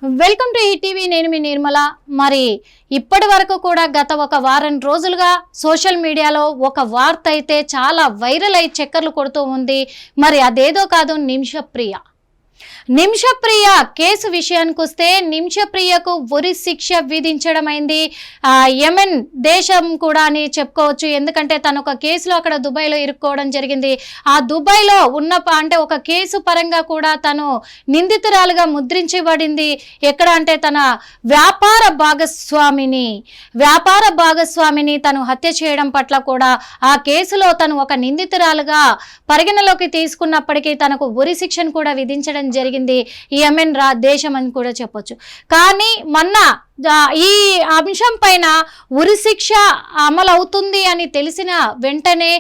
Welcome to ETV. నేను మీ నిర్మల. మరి ఇప్పటి వరకు కూడా గత ఒక వారం రోజులుగా సోషల్ మీడియాలో ఒక వార్త అయితే చాలా వైరల్ అయి చక్కర్లు కొడుతూ ఉంది. మరి అదేదో కాదు, నిమిషప్రియ కేసు విషయానికి వస్తే నిమిషప్రియకు ఉరి శిక్ష విధించడమైంది. యెమెన్ దేశం కూడా అని చెప్పుకోవచ్చు. ఎందుకంటే తను ఒక కేసులో అక్కడ దుబాయ్లో ఇరుక్కోవడం జరిగింది. ఆ దుబాయ్లో ఉన్న అంటే ఒక కేసు పరంగా కూడా తను నిందితురాలుగా ముద్రించబడింది. ఎక్కడ అంటే తన వ్యాపార భాగస్వామిని తను హత్య చేయడం పట్ల కూడా ఆ కేసులో తను ఒక నిందితురాలుగా పరిగణలోకి తీసుకున్నప్పటికీ తనకు ఉరి శిక్షను కూడా విధించడం జరిగింది. యెమెన్ దేశం అని కూడా చెప్పొచ్చు. కానీ మొన్న ఈ అంశం పైన ఉరి శిక్ష అమలు అవుతుంది అని తెలిసిన వెంటనే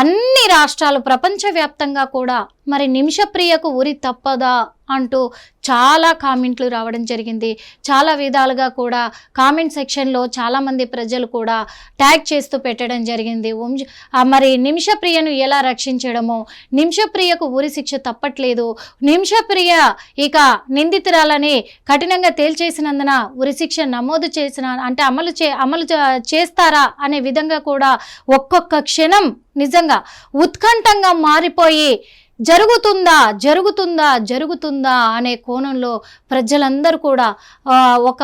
అన్ని రాష్ట్రాలు ప్రపంచవ్యాప్తంగా కూడా మరి నిమిషప్రియకు ఉరి తప్పదా అంటూ చాలా కామెంట్లు రావడం జరిగింది. చాలా విధాలుగా కూడా కామెంట్ సెక్షన్లో చాలామంది ప్రజలు కూడా ట్యాగ్ చేస్తూ పెట్టడం జరిగింది. మరి నిమిషప్రియను ఎలా రక్షించడమో, నిమిషప్రియకు ఉరి శిక్ష తప్పట్లేదు, నిమిషప్రియ ఇక నిందితురాలని కఠినంగా తేల్చేసినందున ఉరి శిక్ష నమోదు చేసిన అంటే అమలు చేస్తారా అనే విధంగా కూడా ఒక్కొక్క క్షణం నిజంగా ఉత్కంఠంగా మారిపోయి జరుగుతుందా అనే కోణంలో ప్రజలందరూ కూడా ఒక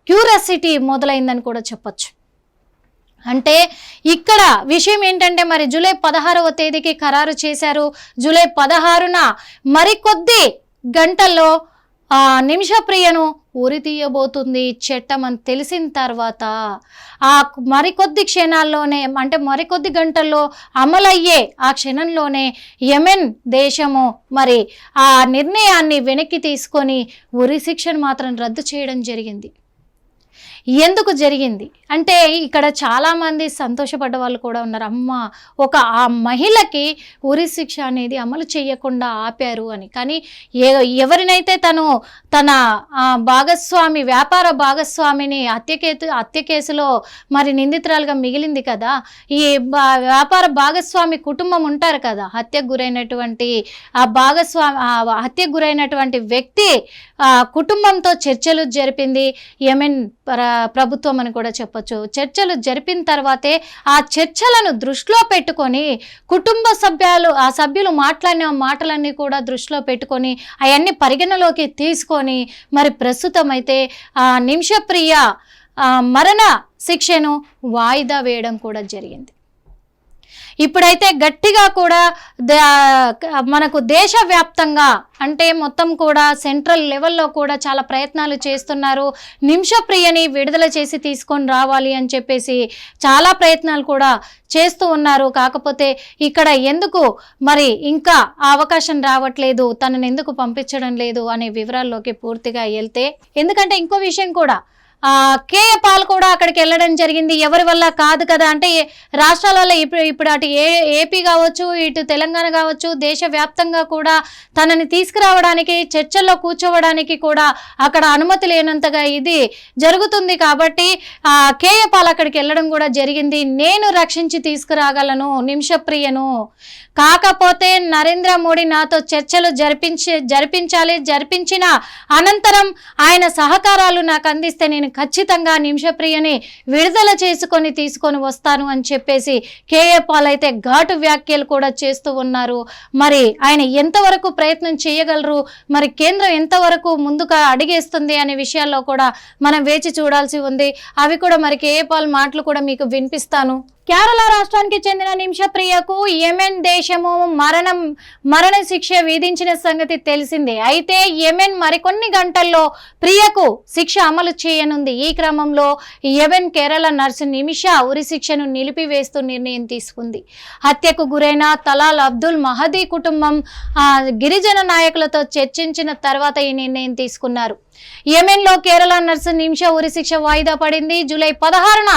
క్యూరియాసిటీ మొదలైందని కూడా చెప్పచ్చు. అంటే ఇక్కడ విషయం ఏంటంటే మరి జూలై 16వ తేదీకి ఖరారు చేశారు. జూలై 16న మరికొద్ది గంటల్లో నిమిషప్రియను ఉరి తీయబోతుంది చట్టం అని తెలిసిన తర్వాత ఆ మరికొద్ది క్షణాల్లోనే అంటే మరికొద్ది గంటల్లో అమలయ్యే ఆ క్షణంలోనే యెమెన్ దేశము మరి ఆ నిర్ణయాన్ని వెనక్కి తీసుకొని ఉరి శిక్షను మాత్రం రద్దు చేయడం జరిగింది. ఎందుకు జరిగింది అంటే ఇక్కడ చాలామంది సంతోషపడ్డ వాళ్ళు కూడా ఉన్నారు. అమ్మ ఆ మహిళకి ఉరి శిక్ష అనేది అమలు చేయకుండా ఆపారు అని. కానీ ఎవరినైతే తన వ్యాపార భాగస్వామిని హత్య కేసులో మరి నిందితురాలుగా మిగిలింది కదా, ఈ వ్యాపార భాగస్వామి కుటుంబం ఉంటారు కదా, హత్యకు గురైనటువంటి వ్యక్తి కుటుంబంతో చర్చలు జరిపింది యెమెన్ ప్రభుత్వం అని కూడా చెప్పొచ్చు. చర్చలు జరిపిన తర్వాతే ఆ చర్చలను దృష్టిలో పెట్టుకొని కుటుంబ సభ్యులు మాట్లాడిన మాటలన్నీ కూడా దృష్టిలో పెట్టుకొని అవన్నీ పరిగణలోకి తీసుకొని మరి ప్రస్తుతం అయితే నిమిషప్రియ మరణ శిక్షను వాయిదా వేయడం కూడా జరిగింది. ఇప్పుడైతే గట్టిగా కూడా మనకు దేశవ్యాప్తంగా అంటే మొత్తం కూడా సెంట్రల్ లెవెల్లో కూడా చాలా ప్రయత్నాలు చేస్తున్నారు. నిమిషప్రియని విడుదల చేసి తీసుకొని రావాలి అని చెప్పేసి చాలా ప్రయత్నాలు కూడా చేస్తూ ఉన్నారు. కాకపోతే ఇక్కడ ఎందుకు మరి ఇంకా అవకాశం రావట్లేదు, తనని ఎందుకు పంపించడం లేదు అనే వివరాల్లోకి పూర్తిగా వెళ్తే, ఎందుకంటే ఇంకో విషయం కూడా కేఏ పాల్ కూడా అక్కడికి వెళ్ళడం జరిగింది. ఎవరి వల్ల కాదు కదా అంటే రాష్ట్రాల వల్ల ఇప్పుడు అటు ఏపీ కావచ్చు, ఇటు తెలంగాణ కావచ్చు, దేశవ్యాప్తంగా కూడా తనని తీసుకురావడానికి చర్చల్లో కూర్చోవడానికి కూడా అక్కడ అనుమతి లేనంతగా ఇది జరుగుతుంది. కాబట్టి కేఏ పాల్ అక్కడికి వెళ్ళడం కూడా జరిగింది. నేను రక్షించి తీసుకురాగలను నిమిషప్రియను, కాకపోతే నరేంద్ర మోడీ నాతో చర్చలు జరిపించిన అనంతరం ఆయన సహకారాలు నాకు అందిస్తే నేను ఖచ్చితంగా నిమిషప్రియని విడుదల తీసుకొని వస్తాను అని చెప్పేసి కేఏ పాల్ అయితే ఘాటు వ్యాఖ్యలు కూడా చేస్తూ ఉన్నారు. మరి ఆయన ఎంతవరకు ప్రయత్నం చేయగలరు, మరి కేంద్రం ఎంతవరకు ముందుగా అడిగేస్తుంది అనే విషయాల్లో కూడా మనం వేచి చూడాల్సి ఉంది. అవి కూడా మరి కేఏ పాల్ మాటలు కూడా మీకు వినిపిస్తాను. కేరళ రాష్ట్రానికి చెందిన నిమిషప్రియకు యెమెన్ దేశము మరణ శిక్ష విధించిన సంగతి తెలిసిందే. అయితే యెమెన్ మరికొన్ని గంటల్లో ప్రియకు శిక్ష అమలు చేయనుంది. ఈ క్రమంలో యెమెన్ కేరళ నర్సు నిమిష ఉరి శిక్షను నిలిపివేస్తూ నిర్ణయం తీసుకుంది. హత్యకు గురైన తలాల్ అబ్దుల్ మహదీ కుటుంబం గిరిజన నాయకులతో చర్చించిన తర్వాత ఈ నిర్ణయం తీసుకున్నారు. యెమెన్లో కేరళ నర్సు నిమిష ఉరి శిక్ష వాయిదా పడింది. జూలై 16న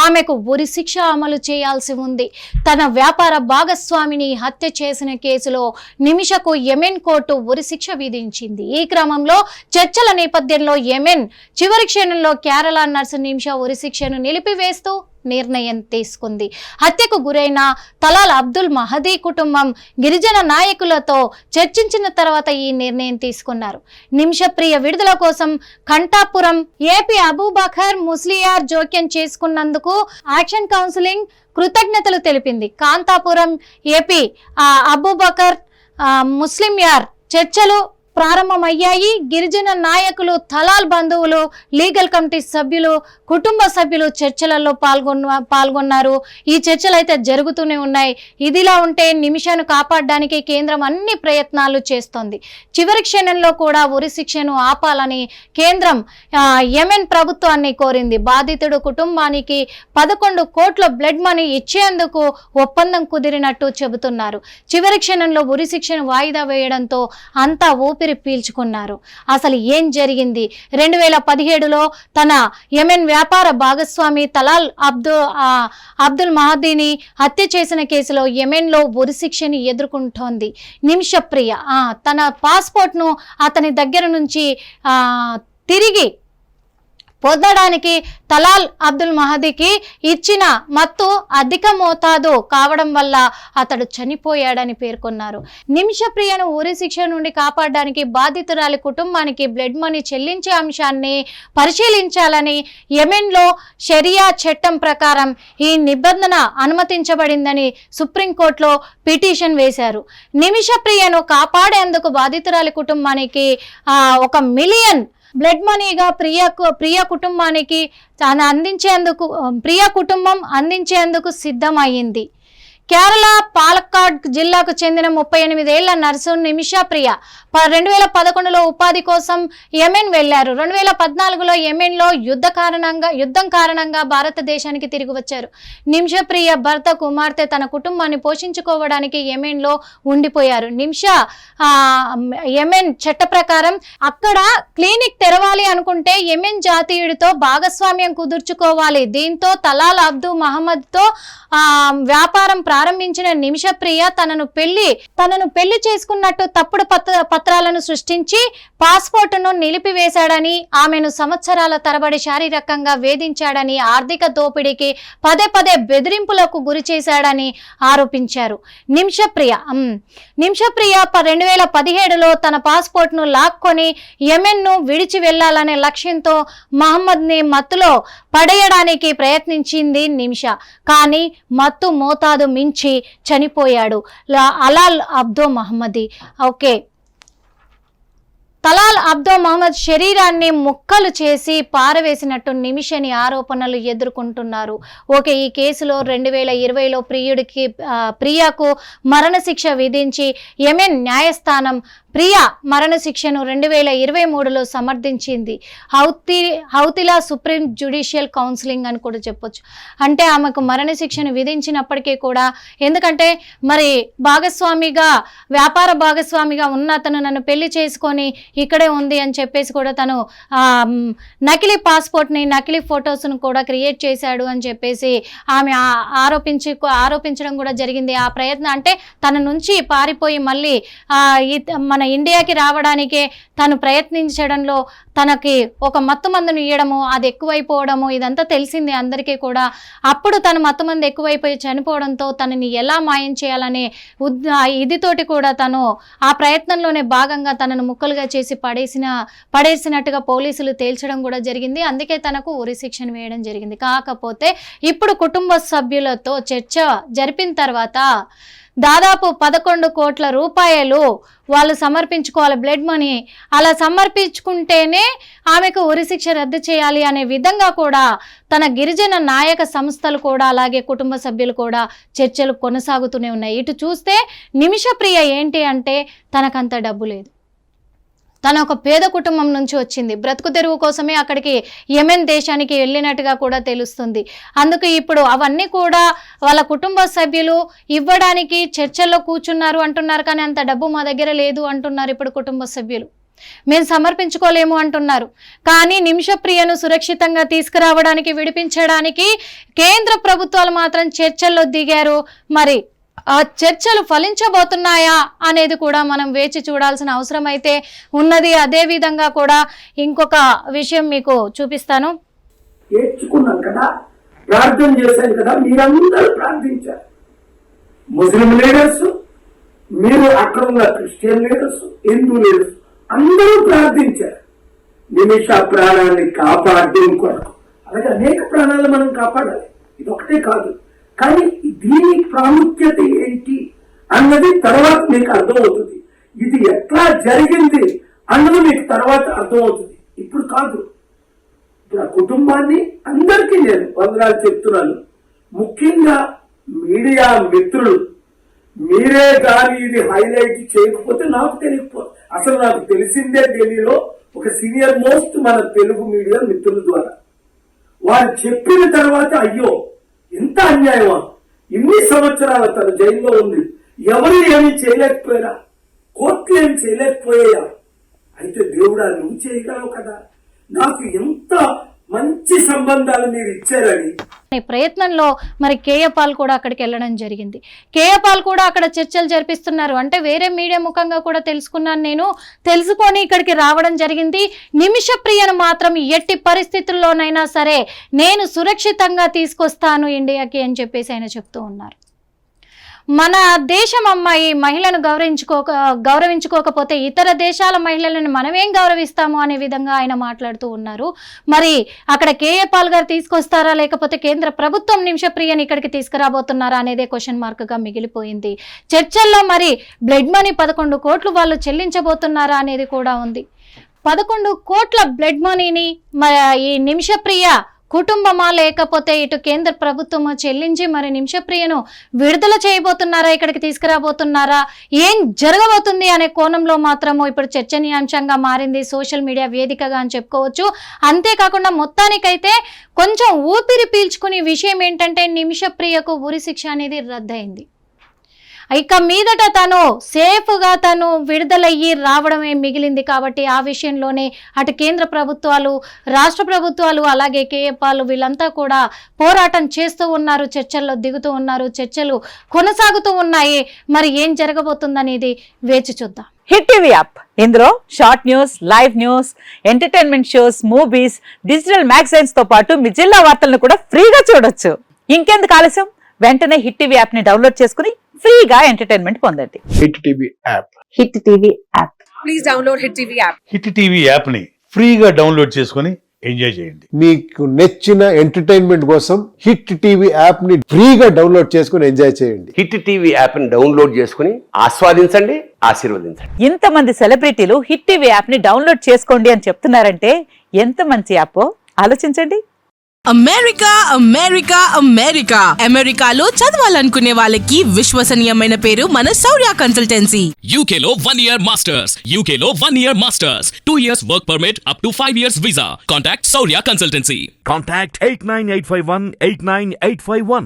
ఆమెకు ఉరి శిక్ష అమలు చేయాల్సి ఉంది. తన వ్యాపార భాగస్వామిని హత్య చేసిన కేసులో నిమిషకు యెమెన్ కోర్టు ఉరి శిక్ష విధించింది. ఈ క్రమంలో చర్చల నేపథ్యంలో యెమెన్ చివరి క్షణంలో కేరళ నర్సు నిమిష ఉరి శిక్షను నిలిపివేస్తూ నిర్ణయం తీసుకుంది. హత్యకు గురైన తలాల్ అబ్దుల్ మహదీ కుటుంబం గిరిజన నాయకులతో చర్చించిన తర్వాత ఈ నిర్ణయం తీసుకున్నారు. నిమిషప్రియ విడుదల కోసం కంఠాపురం ఏపీ అబూబకర్ ముస్లియార్ జోక్యం చేసుకున్నందుకు యాక్షన్ కౌన్సిలింగ్ కృతజ్ఞతలు తెలిపింది. కాంతాపురం ఏపీ అబూబకర్ ముస్లియార్ చర్చలు ప్రారంభమయ్యాయి. గిరిజన నాయకులు, తలాల్ బంధువులు, లీగల్ కమిటీ సభ్యులు, కుటుంబ సభ్యులు చర్చలలో పాల్గొన్నారు. ఈ చర్చలు అయితే జరుగుతూనే ఉన్నాయి. ఇదిలా ఉంటే నిమిషాను కాపాడడానికి కేంద్రం అన్ని ప్రయత్నాలు చేస్తోంది. చివరి క్షణంలో కూడా ఉరి శిక్షను ఆపాలని కేంద్రం యెమెన్ ప్రభుత్వాన్ని కోరింది. బాధితుడు కుటుంబానికి 11 కోట్ల బ్లడ్ మనీ ఇచ్చేందుకు ఒప్పందం కుదిరినట్టు చెబుతున్నారు. చివరి క్షణంలో ఉరి శిక్షను వాయిదా వేయడంతో అంతా ఊపిరి పీల్చుకున్నారు. అసలు ఏం జరిగింది? 2017లో తన యెమెన్ వ్యాపార భాగస్వామి తలాల్ అబ్దుల్ మహదీని హత్య చేసిన కేసులో యెమెన్లో ఉరి శిక్షని ఎదుర్కొంటోంది నిమిషప్రియ. తన పాస్పోర్ట్ను అతని దగ్గర నుంచి తిరిగి పొందడానికి తలాల్ అబ్దుల్ మహదీకి ఇచ్చిన మత్తు అధిక మోతాదు కావడం వల్ల అతడు చనిపోయాడని పేర్కొన్నారు. నిమిషప్రియను ఉరి శిక్ష నుండి కాపాడడానికి బాధితురాలి కుటుంబానికి బ్లడ్ మనీ చెల్లించే అంశాన్ని పరిశీలించాలని యెమెన్లో షరియా చట్టం ప్రకారం ఈ నిబంధన అనుమతించబడిందని సుప్రీంకోర్టులో పిటిషన్ వేశారు. నిమిషప్రియను కాపాడేందుకు బాధితురాలి కుటుంబానికి 1 మిలియన్ బ్లడ్ మనీగా ప్రియ కుటుంబానికి ప్రియ కుటుంబం అందించేందుకు సిద్ధమైంది. కేరళ పాలక్కాడ్ జిల్లాకు చెందిన 38 ఏళ్ల నర్సు నిమిషప్రియ 2011లో ఉపాధి కోసం యెమెన్ వెళ్లారు. 2014లో యెమెన్లో యుద్ధం కారణంగా భారతదేశానికి తిరిగి వచ్చారు. నిమిషప్రియ భర్త, కుమార్తె తన కుటుంబాన్ని పోషించుకోవడానికి యెమెన్లో ఉండిపోయారు. యెమెన్ చట్ట ప్రకారం అక్కడ క్లినిక్ తెరవాలి అనుకుంటే యెమెన్ జాతీయుడితో భాగస్వామ్యం కుదుర్చుకోవాలి. దీంతో తలాల్ అబ్దుల్ మహమ్మద్తో వ్యాపారం ప్రారంభించిన నిమిషప్రియ తనను పెళ్లి చేసుకున్నట్టు తప్పుడు పత్రాలను సృష్టించి పాస్పోర్టును నిలిపివేశాడని, ఆమెను సంవత్సరాల తరబడి శారీరకంగా వేధించాడని, ఆర్థిక దోపిడీకి పదే బెదిరింపులకు గురి చేశాడని ఆరోపించారు. నిమిషప్రియ 2017లో తన పాస్పోర్ట్ను లాక్కొని యెమెన్ను విడిచి వెళ్లాలనే లక్ష్యంతో మహమ్మద్ని మత్తులో పడేయడానికి ప్రయత్నించింది నిమిష. కానీ మత్తు మోతాదు మించి చనిపోయాడు తలాల్ అబ్దుల్ మహమ్మదీ. తలాల్ అబ్దుల్ మహమ్మద్ శరీరాన్ని ముక్కలు చేసి పారవేసినట్టు నిమిషని ఆరోపణలు ఎదుర్కొంటున్నారు. ఈ కేసులో 2020లో ప్రియాకు మరణశిక్ష విధించి యెమెన్ న్యాయస్థానం ప్రియా మరణశిక్షను 2023లో సమర్థించింది. హౌతిలా సుప్రీం జ్యుడిషియల్ కౌన్సిలింగ్ అని కూడా చెప్పొచ్చు. అంటే ఆమెకు మరణశిక్షను విధించినప్పటికీ కూడా, ఎందుకంటే మరి వ్యాపార భాగస్వామిగా ఉన్న అతను నన్ను పెళ్లి చేసుకొని ఇక్కడే ఉంది అని చెప్పేసి కూడా తను నకిలీ పాస్పోర్ట్ని, నకిలీ ఫొటోస్ను కూడా క్రియేట్ చేశాడు అని చెప్పేసి ఆమె ఆరోపించడం కూడా జరిగింది. ఆ ప్రయత్నం అంటే తన నుంచి పారిపోయి మళ్ళీ మన ఇండియాకి రావడానికే తను ప్రయత్నించడంలో తనకి ఒక మత్తుమందును ఇవ్వడము, అది ఎక్కువైపోవడము, ఇదంతా తెలిసింది అందరికీ కూడా. అప్పుడు తను మత్తుమందు ఎక్కువైపోయి చనిపోవడంతో తనని ఎలా మాయం చేయాలనే ఇదితోటి కూడా తను ఆ ప్రయత్నంలోనే భాగంగా తనను ముక్కలుగా చేసి పడేసినట్టుగా పోలీసులు తేల్చడం కూడా జరిగింది. అందుకే తనకు ఉరి శిక్షను వేయడం జరిగింది. కాకపోతే ఇప్పుడు కుటుంబ సభ్యులతో చర్చ జరిపిన తర్వాత దాదాపు 11 కోట్ల రూపాయలు వాళ్ళు సమర్పించుకోవాలి బ్లడ్ మనీ. అలా సమర్పించుకుంటేనే ఆమెకు ఉరిశిక్ష రద్దు చేయాలి అనే విధంగా కూడా తన గిరిజన నాయక సంస్థలు కూడా, అలాగే కుటుంబ సభ్యులు కూడా చర్చలు కొనసాగుతూనే ఉన్నాయి. ఇటు చూస్తే నిమిషప్రియ ఏంటి అంటే తనకంత డబ్బు లేదు. తన ఒక పేద కుటుంబం నుంచి వచ్చింది. బ్రతుకు తెరువు కోసమే అక్కడికి యెమెన్ దేశానికి వెళ్ళినట్టుగా కూడా తెలుస్తుంది. అందుకు ఇప్పుడు అవన్నీ కూడా వాళ్ళ కుటుంబ సభ్యులు ఇవ్వడానికి చర్చల్లో కూర్చున్నారు అంటున్నారు. కానీ అంత డబ్బు మా దగ్గర లేదు అంటున్నారు ఇప్పుడు కుటుంబ సభ్యులు. మేము సమర్పించుకోలేము అంటున్నారు. కానీ నిమిషప్రియను సురక్షితంగా తీసుకురావడానికి, విడిపించడానికి కేంద్ర ప్రభుత్వాలు మాత్రం చర్చల్లో దిగారు. మరి ఆ చర్చలు ఫలించబోతున్నాయా అనేది కూడా మనం వేచి చూడాల్సిన అవసరం అయితే ఉన్నది. అదే విధంగా కూడా ఇంకొక విషయం మీకు చూపిస్తాను. ఏడ్చుకున్నాను కదా, ప్రార్థన చేశాను కదా, మీరందరూ ప్రార్థించారు. ముస్లిం లీడర్స్, మీరు అక్కడ ఉన్న క్రిస్టియన్ లీడర్స్, హిందూ లీడర్స్ అందరూ ప్రార్థించారు నిమిష ప్రాణాన్ని కాపాడడం కొరకు. అలాగే అనేక ప్రాణాలు మనం కాపాడాలి, ఇది ఒకటే కాదు. కానీ దీని ప్రాముఖ్యత ఏంటి అన్నది తర్వాత మీకు అర్థమవుతుంది. ఇది ఎట్లా జరిగింది అన్నది మీకు తర్వాత అర్థమవుతుంది, ఇప్పుడు కాదు. ఇప్పుడు ఆ కుటుంబాన్ని అందరికీ నేను వందనాలు చెప్తున్నాను. ముఖ్యంగా మీడియా మిత్రులు, మీరే కానీ ఇది హైలైట్ చేయకపోతే నాకు తెలియకపోతే, అసలు నాకు తెలిసిందే ఢిల్లీలో ఒక సీనియర్ మోస్ట్ మన తెలుగు మీడియా మిత్రుల ద్వారా వారు చెప్పిన తర్వాత అయ్యో ఎంత అన్యాయమా, ఇన్ని సంవత్సరాల తన జైల్లో ఉంది, ఎవరు ఏమీ చేయలేకపోయారా, కోర్టులు ఏమి చేయలేకపోయా, అయితే దేవుడా నువ్వు చేయగలవు కదా, నాకు ఎంత మంచి సంబంధాలు మీరు ఇచ్చారని ప్రయత్నంలో మరి కేఏ పాల్ కూడా అక్కడికి వెళ్ళడం జరిగింది. కేఏ పాల్ కూడా అక్కడ చర్చలు జరిపిస్తున్నారు అంటే వేరే మీడియా ముఖంగా కూడా తెలుసుకున్నాను, నేను తెలుసుకొని ఇక్కడికి రావడం జరిగింది. నిమిషప్రియను మాత్రం ఎట్టి పరిస్థితుల్లోనైనా సరే నేను సురక్షితంగా తీసుకొస్తాను ఇండియాకి అని చెప్పేసి ఆయన చెప్తూ ఉన్నారు. మన దేశం అమ్మాయి మహిళను గౌరవించుకోకపోతే ఇతర దేశాల మహిళలను మనమేం గౌరవిస్తాము అనే విధంగా ఆయన మాట్లాడుతూ ఉన్నారు. మరి అక్కడ కేఏ పాల్ గారు తీసుకొస్తారా లేకపోతే కేంద్ర ప్రభుత్వం నిమిషప్రియని ఇక్కడికి తీసుకురాబోతున్నారా అనేదే క్వశ్చన్ మార్క్ గా మిగిలిపోయింది. చర్చల్లో మరి బ్లడ్ మనీ 11 కోట్లు వాళ్ళు చెల్లించబోతున్నారా అనేది కూడా ఉంది. 11 కోట్ల బ్లడ్ మనీని ఈ నిమిషప్రియ కుటుంబమా లేకపోతే ఇటు కేంద్ర ప్రభుత్వమో చెల్లించి మరి నిమిషప్రియను విడుదల చేయబోతున్నారా, ఇక్కడికి తీసుకురాబోతున్నారా, ఏం జరగబోతుంది అనే కోణంలో మాత్రము ఇప్పుడు చర్చనీయాంశంగా మారింది సోషల్ మీడియా వేదికగా అని చెప్పుకోవచ్చు. అంతేకాకుండా మొత్తానికైతే కొంచెం ఊపిరి పీల్చుకునే విషయం ఏంటంటే నిమిషప్రియకు ఉరి శిక్ష అనేది రద్దయింది. ఇక మీదట తను సేఫ్గా తను విడుదలయ్యి రావడమే మిగిలింది. కాబట్టి ఆ విషయంలోనే అటు కేంద్ర ప్రభుత్వాలు, రాష్ట్ర ప్రభుత్వాలు, అలాగే కేఏ పాల్ వీళ్ళంతా కూడా పోరాటం చేస్తూ ఉన్నారు, చర్చల్లో దిగుతూ ఉన్నారు, చర్చలు కొనసాగుతూ ఉన్నాయి. మరి ఏం జరగబోతుందనేది వేచి చూద్దాం. హిట్ టీవీ యాప్, ఇందులో short news, live news, entertainment shows, movies, digital magazines తో పాటు మీ జిల్లా వార్తలను కూడా ఫ్రీగా చూడొచ్చు. ఇంకెందుకు ఆలస్యం, వెంటనే హిట్ టీవీ యాప్ ని డౌన్లోడ్ చేసుకుని ఫ్రీగా ఎంటర్టైన్మెంట్ పొందండి. Hit TV app, hit TV app, please download hit TV app. Hit TV app ని ఫ్రీగా డౌన్లోడ్ చేసుకుని ఎంజాయ్ చేయండి. మీకు నచ్చిన ఎంటర్టైన్మెంట్ కోసం హిట్ టీవీ యాప్ ని ఫ్రీగా డౌన్లోడ్ చేసుకుని ఎంజాయ్ చేయండి. హిట్ టీవీ యాప్ ని డౌన్లోడ్ చేసుకుని ఆస్వాదించండి, ఆశీర్వదించండి. ఇంతమంది సెలబ్రిటీలు హిట్ టీవీ యాప్ ని డౌన్లోడ్ చేసుకోండి అని చెప్తున్నారంటే ఎంత మంచి యాప్ ఆలోచించండి. అమెరికా అమెరికా అమెరికా అమెరికాలో చదవాలనుకునే వాళ్ళకి విశ్వసనీయమైన పేరు మన శౌర్య కన్సల్టెన్సీ. UK లో 1 year masters, UK లో 1 year masters, 2 years work permit up to 5 years visa. Contact Saurya Consultancy. Contact 89851 89851.